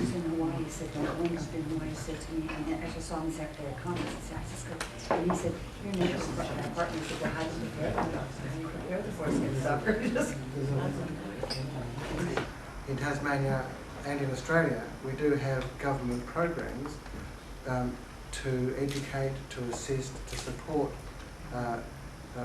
just in Hawaii, he said, that one husband in Hawaii said to me, and I just saw him this after the conference in San Francisco, and he said, your neighbor's partner said, well, how do you prepare the foreskin soccer? In Tasmania and in Australia, we do have government programs to educate, to assist, to support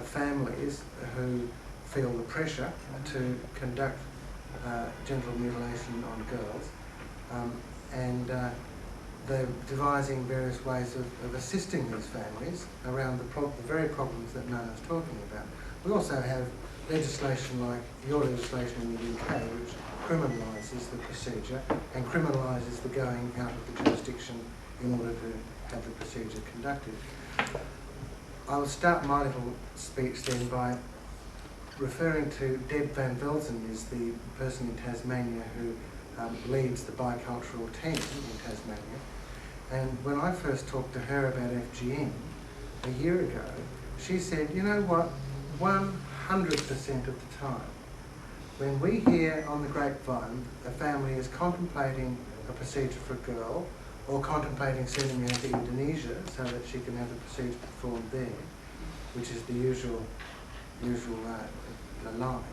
families who feel the pressure to conduct genital mutilation on girls, and they're devising various ways of assisting these families around the very problems that Nana's talking about. We also have legislation like your legislation in the UK, which criminalises the procedure and criminalises the going out of the jurisdiction in order to have the procedure conducted. I will start my little speech then by referring to Deb Van Velzen, is the person in Tasmania who leads the bicultural team in Tasmania. And when I first talked to her about FGM a year ago, she said, you know what, 100% of the time, when we hear on the grapevine a family is contemplating a procedure for a girl or contemplating sending her to Indonesia so that she can have the procedure performed there, which is the usual line,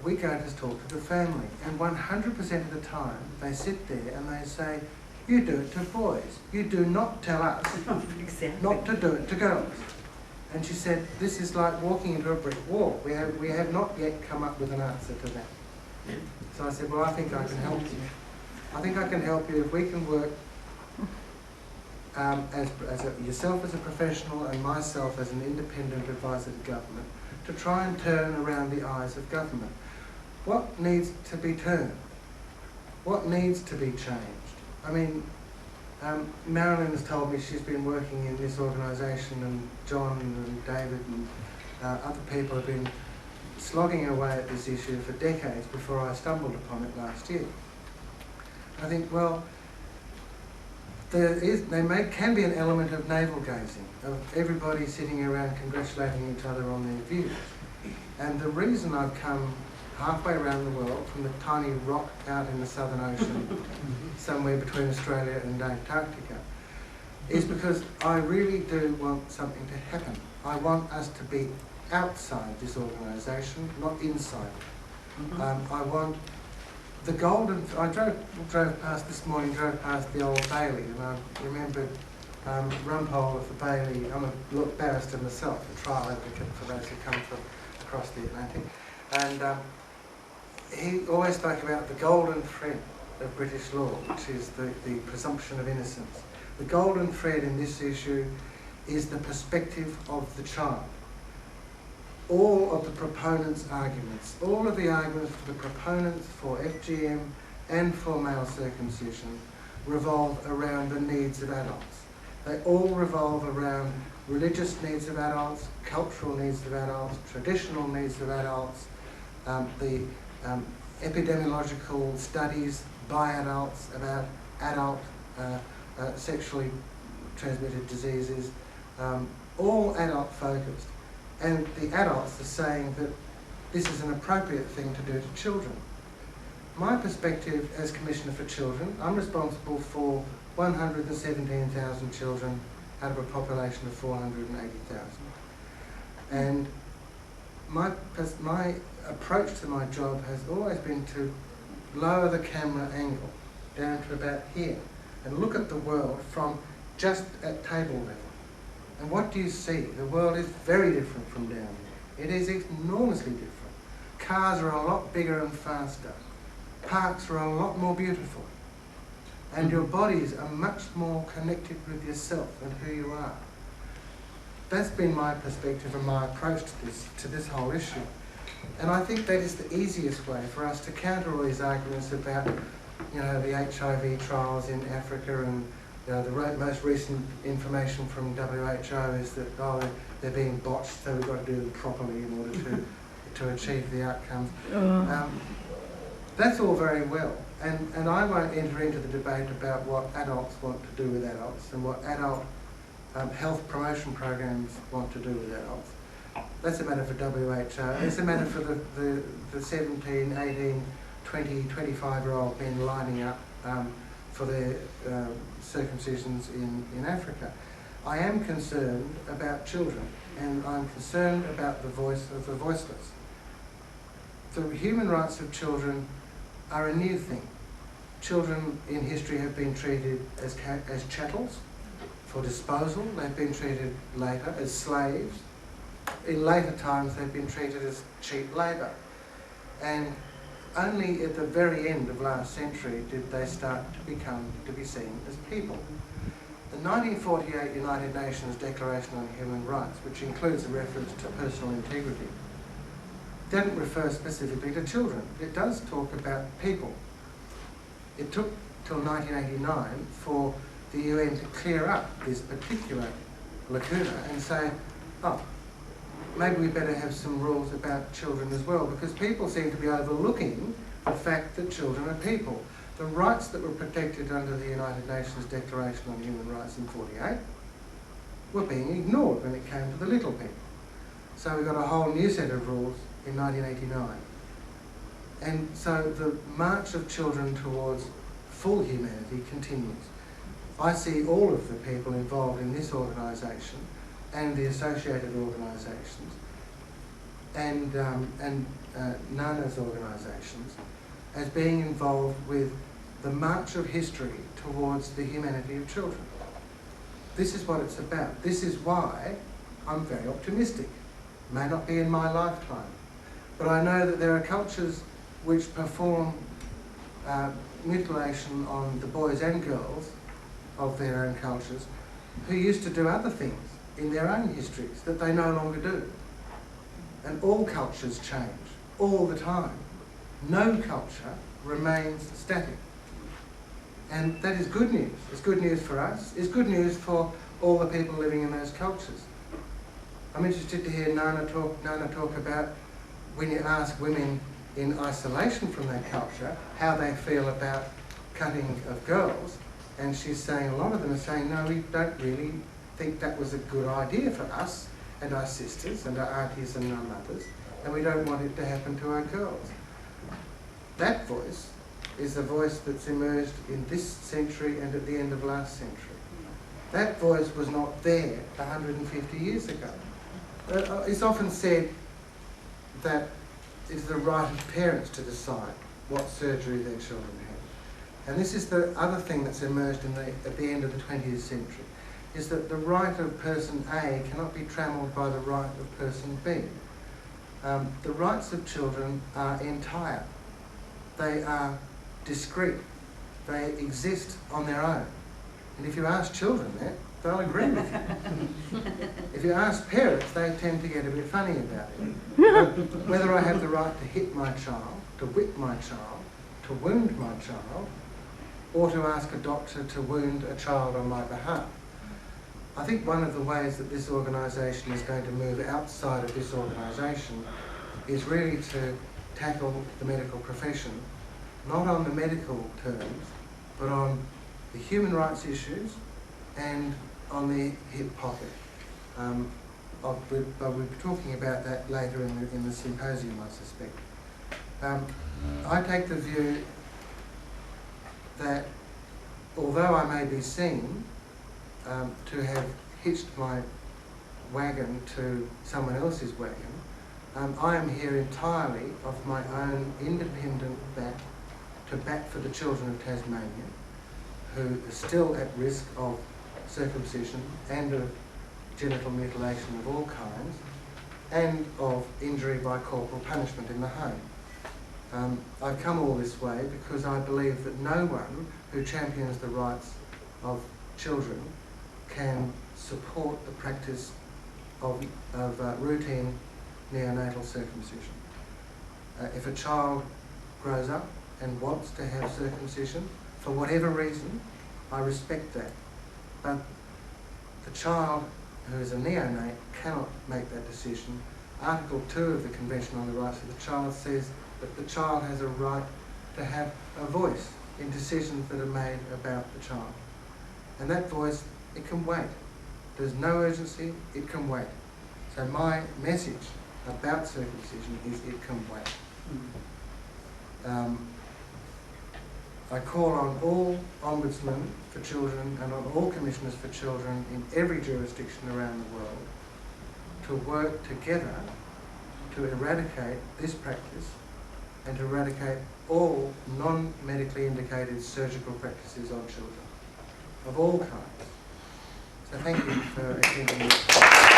we go to talk to the family, and 100% of the time they sit there and they say, you do it to boys, you do not tell us not to do it to girls. And she said, this is like walking into a brick wall. We have not yet come up with an answer to that. So I said, well, I think I can help you. I think I can help you if we can work yourself as a professional and myself as an independent advisor to government to try and turn around the eyes of government. What needs to be turned? What needs to be changed? I mean, Marilyn has told me she's been working in this organisation, and John and David and other people have been slogging away at this issue for decades before I stumbled upon it last year. I think, well, can be an element of navel-gazing, of everybody sitting around congratulating each other on their views. And the reason I've come halfway around the world, from the tiny rock out in the Southern Ocean, somewhere between Australia and Antarctica, is because I really do want something to happen. I want us to be outside this organisation, not inside it. I want the golden... I drove past this morning, drove past the Old Bailey, and I remembered Rumpole of the Bailey. I'm a barrister myself, a trial advocate for those who come from across the Atlantic. And he always spoke about the golden thread of British law, which is the presumption of innocence. The golden thread in this issue is the perspective of the child. All of the proponents' arguments, all of the arguments for the proponents for FGM and for male circumcision revolve around the needs of adults. They all revolve around religious needs of adults, cultural needs of adults, traditional needs of adults, the epidemiological studies by adults about adult sexually transmitted diseases, all adult focused. And the adults are saying that this is an appropriate thing to do to children. My perspective as Commissioner for Children, I'm responsible for 117,000 children out of a population of 480,000. And my approach to my job has always been to lower the camera angle down to about here and look at the world from just at table level. And what do you see? The world is very different from down here. It is enormously different. Cars are a lot bigger and faster. Parks are a lot more beautiful. And your bodies are much more connected with yourself and who you are. That's been my perspective and my approach to this whole issue. And I think that is the easiest way for us to counter all these arguments about, the HIV trials in Africa, and the most recent information from WHO is that they're being botched, so we've got to do them properly in order to achieve the outcomes. That's all very well, and I won't enter into the debate about what adults want to do with adults and what adult health promotion programs want to do with adults. That's a matter for WHO. It's a matter for the 17, 18 20, 25-year-old men lining up for their circumcisions in Africa. I am concerned about children, and I'm concerned about the voice of the voiceless. The human rights of children are a new thing. Children in history have been treated as chattels for disposal. They've been treated later as slaves. In later times, they've been treated as cheap labour. And only at the very end of last century did they start to be seen as people. The 1948 United Nations Declaration on Human Rights, which includes a reference to personal integrity, doesn't refer specifically to children. It does talk about people. It took till 1989 for the UN to clear up this particular lacuna and say, oh, maybe we better have some rules about children as well, because people seem to be overlooking the fact that children are people. The rights that were protected under the United Nations Declaration on Human Rights in 1948 were being ignored when it came to the little people. So we got a whole new set of rules in 1989. And so the march of children towards full humanity continues. I see all of the people involved in this organisation and the associated organisations and Nana's organisations as being involved with the march of history towards the humanity of children. This is what it's about. This is why I'm very optimistic. May not be in my lifetime, but I know that there are cultures which perform mutilation on the boys and girls of their own cultures who used to do other things in their own histories that they no longer do. And all cultures change, all the time. No culture remains static. And that is good news. It's good news for us. It's good news for all the people living in those cultures. I'm interested to hear Nana talk about when you ask women in isolation from their culture how they feel about cutting of girls, and she's saying a lot of them are saying, no, we don't really think that was a good idea for us and our sisters and our aunties and our mothers, and we don't want it to happen to our girls. That voice is the voice that's emerged in this century and at the end of last century. That voice was not there 150 years ago. It's often said that it's the right of parents to decide what surgery their children have. And this is the other thing that's emerged at the end of the 20th century, is that the right of person A cannot be trammelled by the right of person B. The rights of children are entire. They are discrete. They exist on their own. And if you ask children that, they'll agree with you. If you ask parents, they tend to get a bit funny about it. Whether I have the right to hit my child, to whip my child, to wound my child, or to ask a doctor to wound a child on my behalf. I think one of the ways that this organisation is going to move outside of this organisation is really to tackle the medical profession, not on the medical terms, but on the human rights issues and on the hip pocket. But we'll be talking about that later in the symposium, I suspect. I take the view that although I may be seen to have hitched my wagon to someone else's wagon, I am here entirely of my own independent bat to bat for the children of Tasmania, who are still at risk of circumcision and of genital mutilation of all kinds, and of injury by corporal punishment in the home. I've come all this way because I believe that no one who champions the rights of children can support the practice of routine neonatal circumcision. If a child grows up and wants to have circumcision, for whatever reason, I respect that. But the child who is a neonate cannot make that decision. Article 2 of the Convention on the Rights of the Child says that the child has a right to have a voice in decisions that are made about the child. And that voice, it can wait. There's no urgency, it can wait. So my message about circumcision is it can wait. I call on all ombudsmen for children and on all commissioners for children in every jurisdiction around the world to work together to eradicate this practice and to eradicate all non-medically indicated surgical practices on children of all kinds. So thank you for attending this.